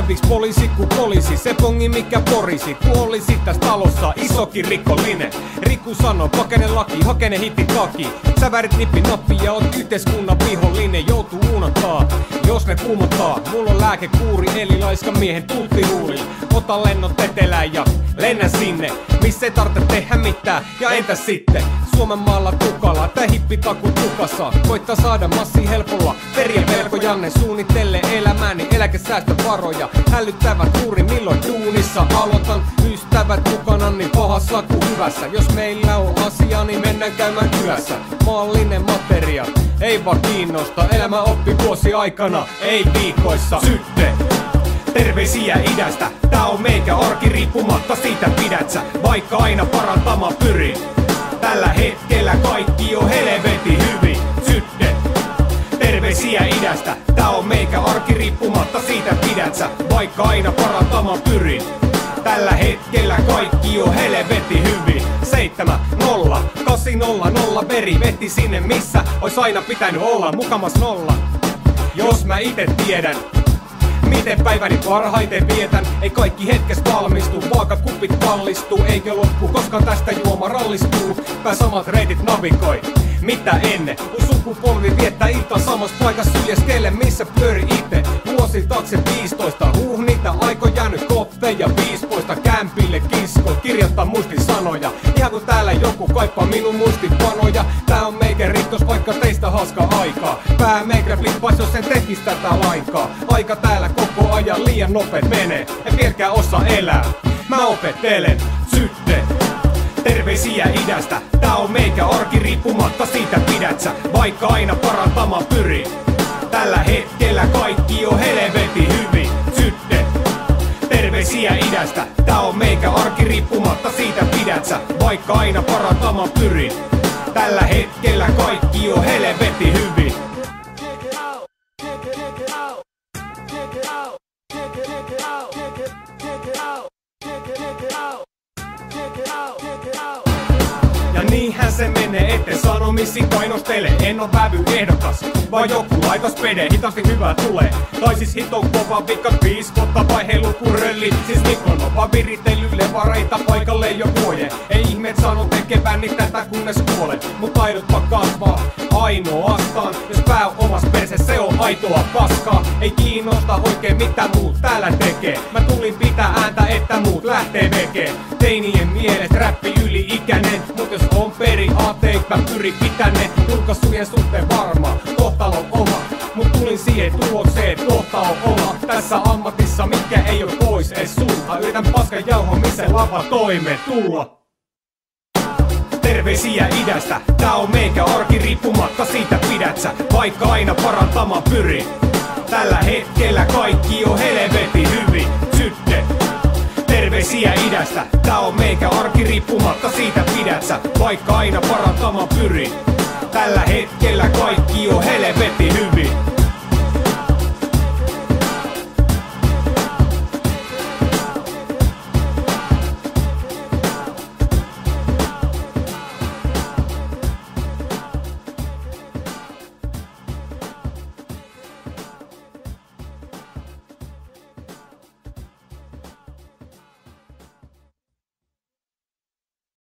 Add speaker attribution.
Speaker 1: häviks poliisi ku poliisi, se pongi mikä porisi. Kuolisi täs talossa isokin rikollinen. Riku sanoo, pakene laki, hakene hitti kaki. Sä värit nippi nappi ja oot yhteiskunnan vihollinen. Joutuu uunottaa, jos ne kuumottaa. Mulla on lääkekuuri, eli laiskan miehen tulttiruuli. Ota lennot etelään ja lennä sinne, missä ei tarvitse tehdä mitään. Ja entäs sitten? Suomen maalla tukala, tää hippitaku tukassa. Koittaa saada massi helpolla, periä velkojanne. Suunnitelle elämääni, eläkesäästövaroja. Hälyttävät juuri milloin duunissa aloitan. Ystävät mukana niin pahassa kuin hyvässä. Jos meillä on asiaa, niin mennään käymään kylässä. Maallinen materia, ei vaan kiinnosta. Elämä oppi vuosi aikana, ei viikoissa. Sytte! Terveisiä idästä, tää on meikä arki riippumatta siitä pidät sä, vaikka aina parantamaan pyrin. Tällä hetkellä kaikki on helvetin hyvin. Sytte! Terveisiä idästä, tää on meikä arki riippumatta siitä pidät sä, vaikka aina parantamaan pyrin. Tällä hetkellä kaikki on helvetin hyvin. 7-0, 8-0-0 veri veti sinne missä ois aina pitänyt olla mukamas nolla. Jos mä ite tiedän miten päiväni parhaiten vietän, ei kaikki hetkes valmistu, vaakakupit kallistuu, eikä loppu, koska tästä juoma rallistuu. Pää samat reitit navigoi, mitä ennen, kun sukupolvi viettää iltaa samassa paikassa syljeskele, missä pyöri ite. Vuosi taakse 15, niitä aikoja nyt koppeja 15, kämpille kisko, kirjoittaa muistisanoja. Ihan kun täällä joku kaipaa minun muistipanoja. Tää on meikä riktos, vaikka teistä hauskaa aikaa. Pää meikä flippais, jos en tekis tätä lainkaan. Aika täällä koko ajan liian nopeet menee, en vieläkään osaa elää. Mä opettelen, sytte! Terveisiä idästä, tää on meikä arki riippumatta siitä pidät sä, vaikka aina parantamaan pyrin. Tällä hetkellä kaikki on helvetin hyvin. Sytte! Terveisiä idästä, tää on meikä arki riippumatta siitä pidät sä, vaikka aina parantamaan pyrin. Tällä hetkellä kaikki on helvetin hyvin. Ja niinhän se menee, ette sanomisi painostele. En oo vävyehdokas, vaan joku laitospede. Hitaasti hyvää tulee, tai siis hiton kova vika 5 vuotta vai heilukurölli. Siis Nikonova viritellylle vareita paikalle jo vuoden. Ei ihmeet saanut tekeväni tätä kunnes kuolen. Mut taidotpa kasvaa ainoastaan, jos pää on omas perse, se on aitoa paskaa. Ei kiinnosta oikein mitä muut täällä tekee. Mä tulin pitää ääntä, että muut lähtee vekee. Teinien mielet räppi yli-ikäinen, mut jos on periaatteet, mä pyrin pitänne. Julkaisujen suhteen varma, kohtalo oma. Mut tulin siihen tulokseen, et kohta on oma. Tässä ammatissa mikä ei oo pois ees sulta. Yritän paskan jauho, missä lava toimeen tulla. Terveisiä idästä, tää on meikä arki riippumatta siitä pidät sä, vaikka aina parantamaan pyrin. Tällä hetkellä kaikki on helvetin hyvin. Sytte! Terveisiä idästä, tää on meikä arki riippumatta siitä pidät sä, vaikka aina parantamaan pyrin. Tällä hetkellä kaikki on helvetin hyvin.